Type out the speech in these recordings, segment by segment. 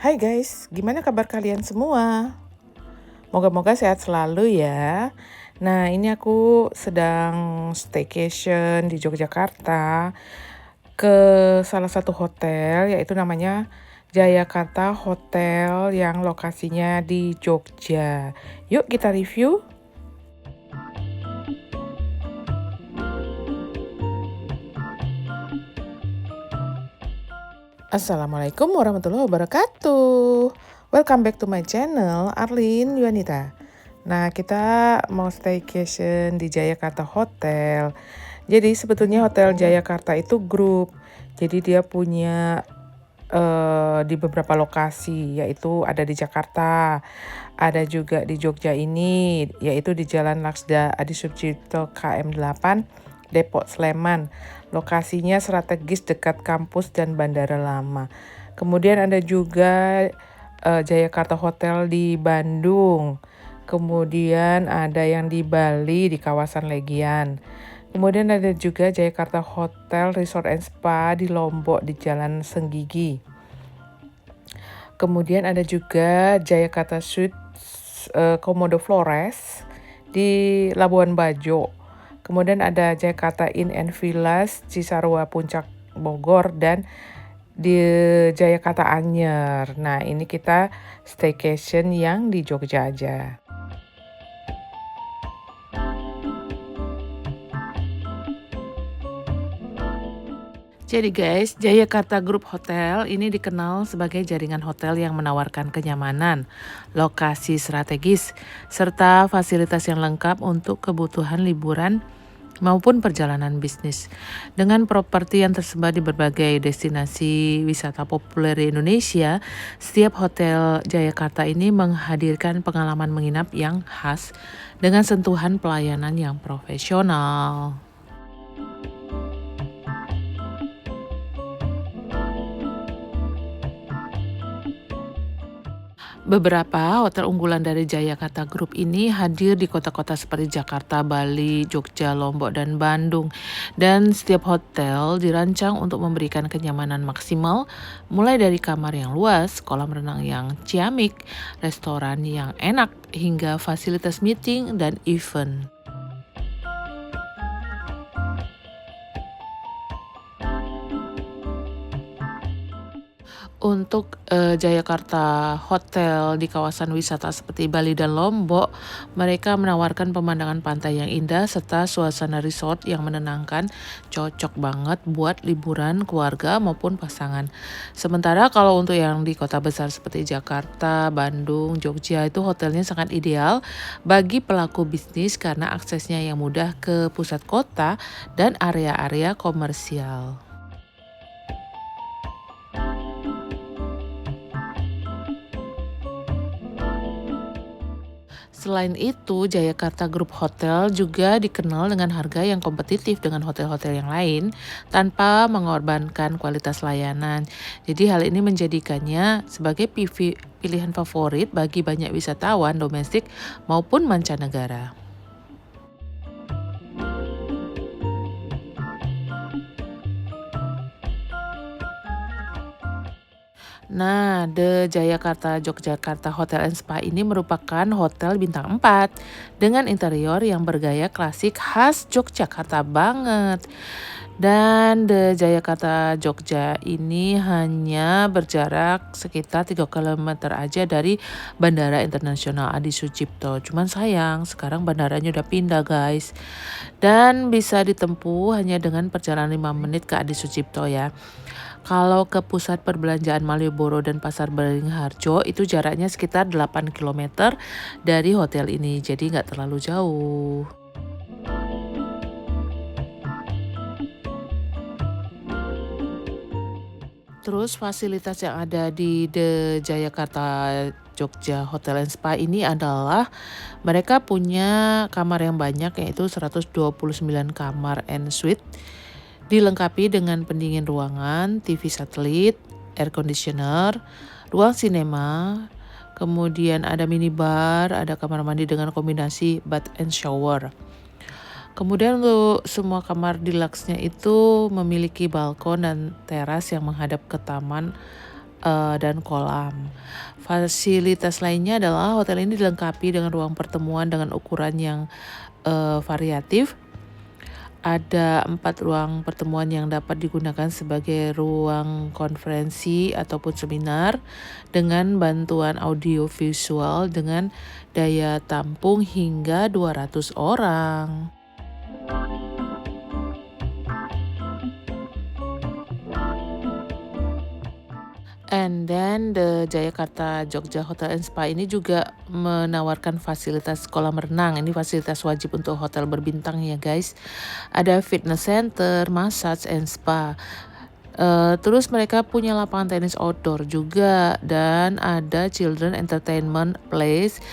Hai guys, gimana kabar kalian semua? Moga-moga sehat selalu ya. Nah, ini aku sedang staycation di Yogyakarta ke salah satu hotel, yaitu namanya Jayakarta Hotel yang lokasinya di Jogja. Yuk kita review. Assalamualaikum warahmatullahi wabarakatuh. Welcome back to my channel, Arlin Yuanita. Nah, kita mau staycation di Jayakarta Hotel. Jadi sebetulnya Hotel Jayakarta itu grup. Jadi dia punya di beberapa lokasi, yaitu ada di Jakarta, ada juga di Jogja ini, yaitu di Jalan Laksda Adi Sucipto KM 8, Depok Sleman. Lokasinya strategis dekat kampus dan Bandara Lama. Kemudian ada juga Jayakarta Hotel di Bandung. Kemudian ada yang di Bali di kawasan Legian. Kemudian ada juga Jayakarta Hotel Resort and Spa di Lombok di Jalan Senggigi. Kemudian ada juga Jayakarta Suites Komodo Flores di Labuan Bajo. Kemudian ada Jakarta Inn and Villas Cisarua Puncak Bogor dan di Jayakarta Anyer. Nah, ini kita staycation yang di Jogja aja. Jadi guys, Jayakarta Group Hotel ini dikenal sebagai jaringan hotel yang menawarkan kenyamanan, lokasi strategis, serta fasilitas yang lengkap untuk kebutuhan liburan maupun perjalanan bisnis. Dengan properti yang tersebar di berbagai destinasi wisata populer di Indonesia, setiap hotel Jayakarta ini menghadirkan pengalaman menginap yang khas dengan sentuhan pelayanan yang profesional. Beberapa hotel unggulan dari Jayakarta Group ini hadir di kota-kota seperti Jakarta, Bali, Jogja, Lombok, dan Bandung. Dan setiap hotel dirancang untuk memberikan kenyamanan maksimal, mulai dari kamar yang luas, kolam renang yang ciamik, restoran yang enak, hingga fasilitas meeting dan event. Untuk Jayakarta Hotel di kawasan wisata seperti Bali dan Lombok, mereka menawarkan pemandangan pantai yang indah serta suasana resort yang menenangkan, cocok banget buat liburan keluarga maupun pasangan. Sementara kalau untuk yang di kota besar seperti Jakarta, Bandung, Jogja itu hotelnya sangat ideal bagi pelaku bisnis karena aksesnya yang mudah ke pusat kota dan area-area komersial. Selain itu, Jayakarta Group Hotel juga dikenal dengan harga yang kompetitif dengan hotel-hotel yang lain tanpa mengorbankan kualitas layanan. Jadi hal ini menjadikannya sebagai pilihan favorit bagi banyak wisatawan domestik maupun mancanegara. Nah, The Jayakarta Yogyakarta Hotel and Spa ini merupakan hotel bintang 4 dengan interior yang bergaya klasik khas Yogyakarta banget. Dan The Jayakarta Jogja ini hanya berjarak sekitar 3 kilometer aja dari Bandara Internasional Adi Sucipto. Cuman sayang, sekarang bandaranya udah pindah guys. Dan bisa ditempuh hanya dengan perjalanan 5 menit ke Adi Sucipto ya. Kalau ke pusat perbelanjaan Malioboro dan Pasar Beringharjo itu jaraknya sekitar 8 kilometer dari hotel ini, jadi nggak terlalu jauh. Terus fasilitas yang ada di The Jayakarta Jogja Hotel and Spa ini adalah mereka punya kamar yang banyak yaitu 129 kamar and suite dilengkapi dengan pendingin ruangan, TV satelit, air conditioner, ruang sinema, kemudian ada minibar, ada kamar mandi dengan kombinasi bath and shower. Kemudian untuk semua kamar deluxe-nya itu memiliki balkon dan teras yang menghadap ke taman dan kolam. Fasilitas lainnya adalah hotel ini dilengkapi dengan ruang pertemuan dengan ukuran yang variatif. Ada 4 ruang pertemuan yang dapat digunakan sebagai ruang konferensi ataupun seminar dengan bantuan audio visual dengan daya tampung hingga 200 orang. And then the Jayakarta Jogja Hotel and Spa ini juga menawarkan fasilitas kolam renang. Ini fasilitas wajib untuk hotel berbintang ya guys. Ada fitness center, massage and spa. Terus mereka punya lapangan tenis outdoor juga dan ada children entertainment place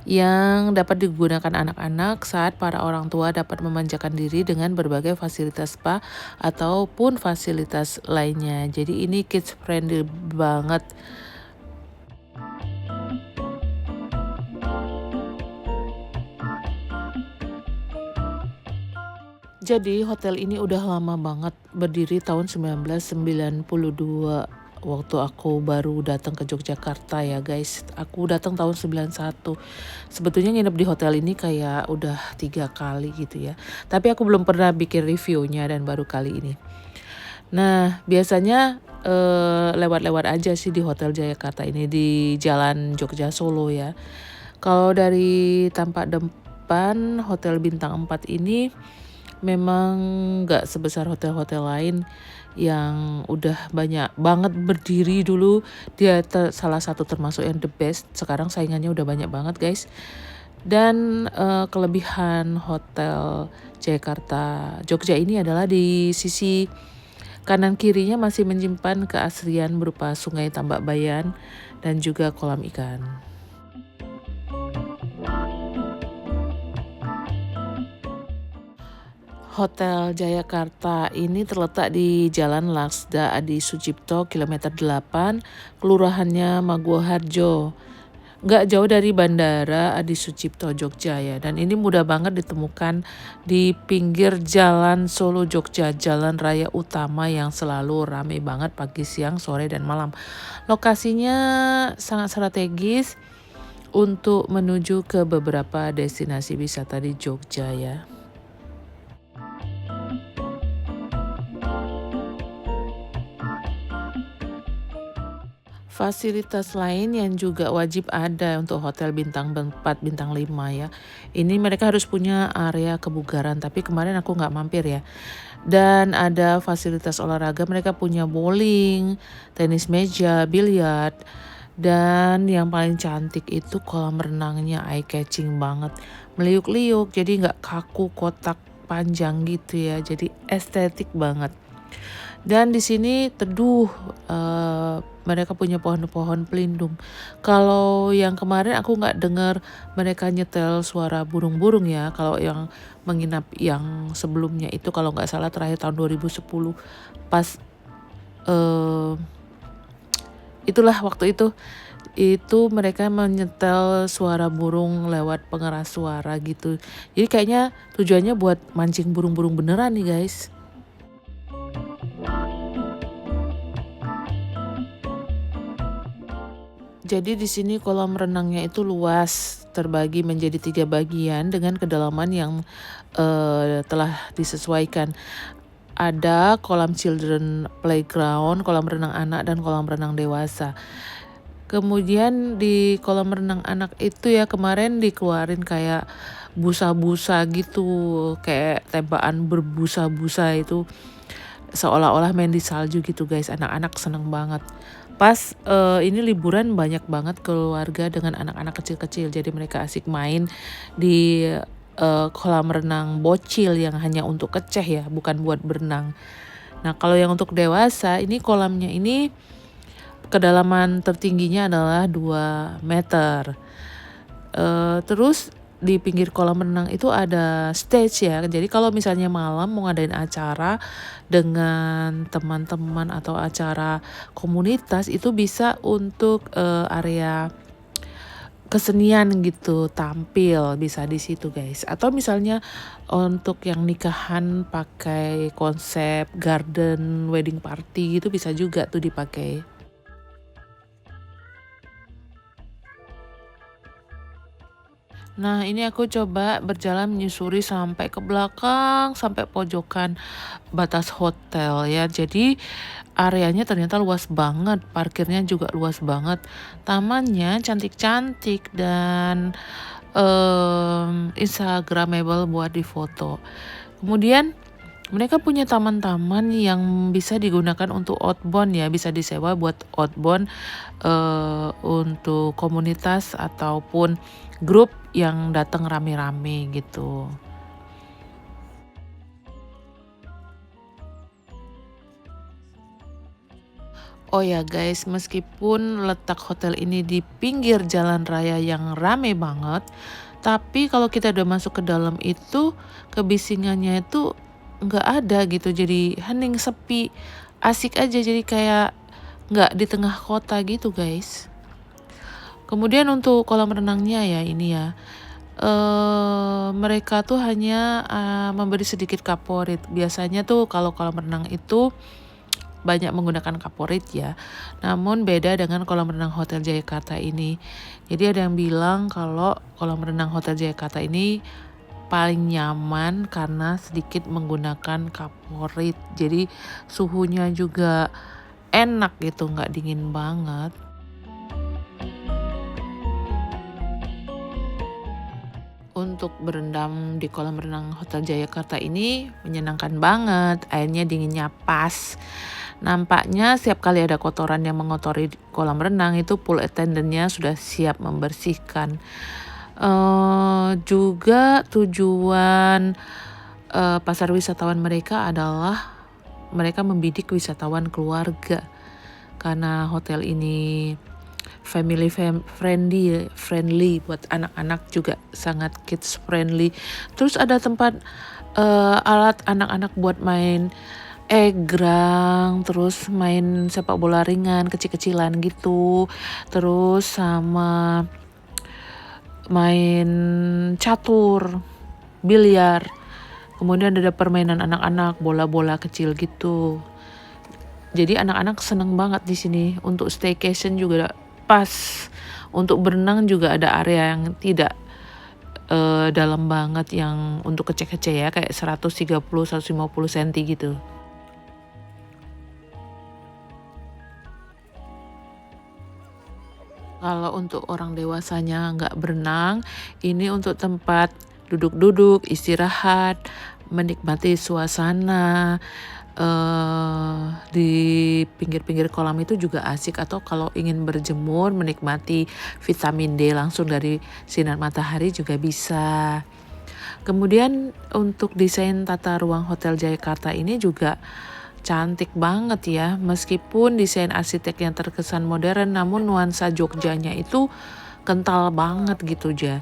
yang dapat digunakan anak-anak saat para orang tua dapat memanjakan diri dengan berbagai fasilitas spa ataupun fasilitas lainnya. Jadi ini kids friendly banget. Jadi hotel ini udah lama banget, berdiri tahun 1992 waktu aku baru datang ke Yogyakarta ya guys. Aku datang tahun 91. Sebetulnya nginep di hotel ini kayak udah 3 kali gitu ya. Tapi aku belum pernah bikin reviewnya dan baru kali ini. Nah biasanya lewat-lewat aja sih di Hotel Jayakarta ini di Jalan Jogja Solo ya. Kalau dari tampak depan Hotel Bintang 4 ini memang nggak sebesar hotel-hotel lain yang udah banyak banget berdiri dulu. Dia salah satu termasuk yang the best. Sekarang saingannya udah banyak banget guys. Dan kelebihan Hotel Jayakarta Jogja ini adalah di sisi kanan kirinya masih menyimpan keasrian berupa Sungai Tambak Bayan dan juga kolam ikan. Hotel Jayakarta ini terletak di Jalan Laksda Adi Sucipto, kilometer 8, kelurahannya Maguwoharjo. Nggak jauh dari Bandara Adi Sucipto, Jogja ya. Dan ini mudah banget ditemukan di pinggir Jalan Solo Jogja, jalan raya utama yang selalu ramai banget pagi, siang, sore, dan malam. Lokasinya sangat strategis untuk menuju ke beberapa destinasi wisata di Jogja ya. Fasilitas lain yang juga wajib ada untuk hotel bintang 4, bintang 5 ya. Ini mereka harus punya area kebugaran, tapi kemarin aku nggak mampir ya. Dan ada fasilitas olahraga, mereka punya bowling, tenis meja, biliar. Dan yang paling cantik itu kolam renangnya, eye catching banget. Meliuk-liuk, jadi nggak kaku kotak panjang gitu ya, jadi estetik banget. Dan di sini teduh, mereka punya pohon-pohon pelindung. Kalau yang kemarin aku nggak dengar mereka nyetel suara burung-burung ya. Kalau yang menginap yang sebelumnya itu kalau nggak salah terakhir tahun 2010 pas itulah waktu itu mereka menyetel suara burung lewat pengeras suara gitu. Jadi kayaknya tujuannya buat mancing burung-burung beneran nih guys. Jadi di sini kolam renangnya itu luas, terbagi menjadi 3 bagian dengan kedalaman yang telah disesuaikan. Ada kolam children playground, kolam renang anak, dan kolam renang dewasa. Kemudian di kolam renang anak itu ya kemarin dikeluarin kayak busa-busa gitu, kayak tembakan berbusa-busa itu. Seolah-olah main di salju gitu guys, anak-anak seneng banget. Pas ini liburan banyak banget keluarga dengan anak-anak kecil-kecil, jadi mereka asik main di kolam renang bocil yang hanya untuk keceh ya, bukan buat berenang. Nah kalau yang untuk dewasa ini kolamnya ini kedalaman tertingginya adalah 2 meter. Terus di pinggir kolam renang itu ada stage ya. Jadi kalau misalnya malam mau ngadain acara dengan teman-teman atau acara komunitas itu bisa untuk area kesenian gitu tampil bisa di situ guys. Atau misalnya untuk yang nikahan pakai konsep garden wedding party gitu bisa juga tuh dipakai. Nah, ini aku coba berjalan menyusuri sampai ke belakang, sampai pojokan batas hotel ya. Jadi areanya ternyata luas banget, parkirnya juga luas banget. Tamannya cantik-cantik dan instagramable buat difoto. Kemudian mereka punya taman-taman yang bisa digunakan untuk outbound ya, bisa disewa buat outbound untuk komunitas ataupun grup yang datang rame-rame gitu. Oh ya guys, meskipun letak hotel ini di pinggir jalan raya yang rame banget, tapi kalau kita udah masuk ke dalam itu, kebisingannya itu nggak ada gitu, jadi hening, sepi, asik aja, jadi kayak nggak di tengah kota gitu guys. Kemudian untuk kolam renangnya ya ini ya, mereka tuh hanya memberi sedikit kaporit. Biasanya tuh kalau kolam renang itu banyak menggunakan kaporit ya. Namun beda dengan kolam renang Hotel Jayakarta ini. Jadi ada yang bilang kalau kolam renang Hotel Jayakarta ini paling nyaman karena sedikit menggunakan kaporit. Jadi suhunya juga enak gitu, nggak dingin banget. Untuk berendam di kolam renang Hotel Jayakarta ini menyenangkan banget, airnya dinginnya pas. Nampaknya setiap kali ada kotoran yang mengotori kolam renang itu pool attendant-nya sudah siap membersihkan. Juga tujuan pasar wisatawan mereka adalah mereka membidik wisatawan keluarga. Karena hotel ini friendly buat anak-anak, juga sangat kids friendly. Terus ada tempat alat anak-anak buat main egrang, terus main sepak bola ringan kecil-kecilan gitu, terus sama main catur, biliar. Kemudian ada permainan anak-anak, bola-bola kecil gitu. Jadi anak-anak seneng banget di sini. Untuk staycation juga pas. Untuk berenang juga ada area yang tidak dalam banget, yang untuk kecil-kecil ya, kayak 130-150 cm gitu. Kalau untuk orang dewasanya nggak berenang, ini untuk tempat duduk-duduk, istirahat, menikmati suasana di pinggir-pinggir kolam itu juga asik, atau kalau ingin berjemur menikmati vitamin D langsung dari sinar matahari juga bisa. Kemudian untuk desain tata ruang Hotel Jayakarta ini juga cantik banget ya, meskipun desain arsiteknya terkesan modern, namun nuansa Jogjanya itu kental banget gitu ja.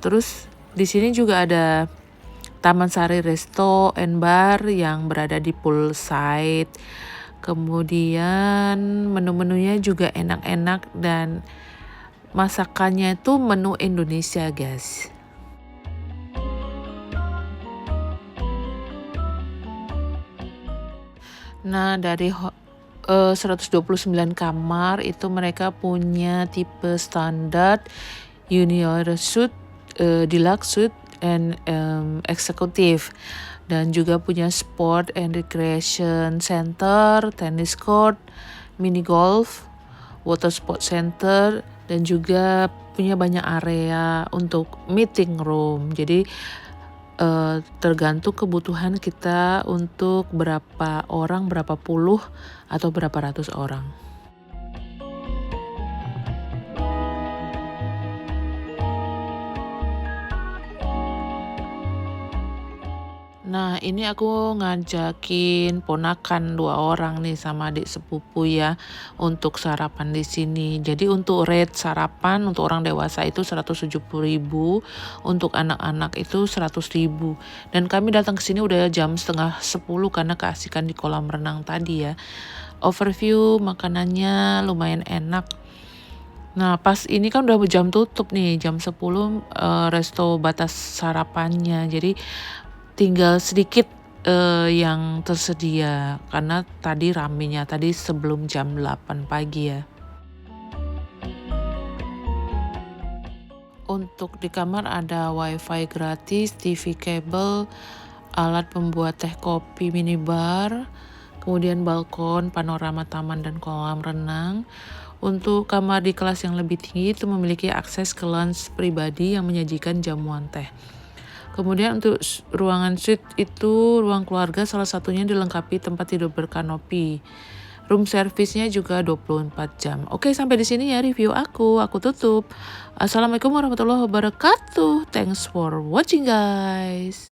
Terus di sini juga ada Taman Sari Resto and Bar yang berada di poolside. Kemudian menu-menunya juga enak-enak dan masakannya itu menu Indonesia guys. Nah, dari 129 kamar itu mereka punya tipe standar, junior suite, deluxe suite, and executive. Dan juga punya sport and recreation center, tennis court, mini golf, water sport center, dan juga punya banyak area untuk meeting room. Jadi tergantung kebutuhan kita untuk berapa orang, berapa puluh, atau berapa ratus orang. Nah, ini aku ngajakin ponakan 2 orang nih sama adik sepupu ya untuk sarapan di sini. Jadi untuk rate sarapan untuk orang dewasa itu 170.000, untuk anak-anak itu 100.000. Dan kami datang ke sini udah jam setengah 10 karena keasikan di kolam renang tadi ya. Overview makanannya lumayan enak. Nah, pas ini kan udah jam tutup nih, jam 10 resto batas sarapannya. Jadi tinggal sedikit yang tersedia karena tadi ramenya tadi sebelum jam 8 pagi ya. Untuk di kamar ada wifi gratis, TV kabel, alat pembuat teh kopi minibar, kemudian balkon, panorama taman dan kolam renang. Untuk kamar di kelas yang lebih tinggi itu memiliki akses ke lounge pribadi yang menyajikan jamuan teh. Kemudian untuk ruangan suite itu ruang keluarga, salah satunya dilengkapi tempat tidur berkanopi. Room service-nya juga 24 jam. Oke, sampai di sini ya review aku. Aku tutup. Assalamualaikum warahmatullahi wabarakatuh. Thanks for watching guys.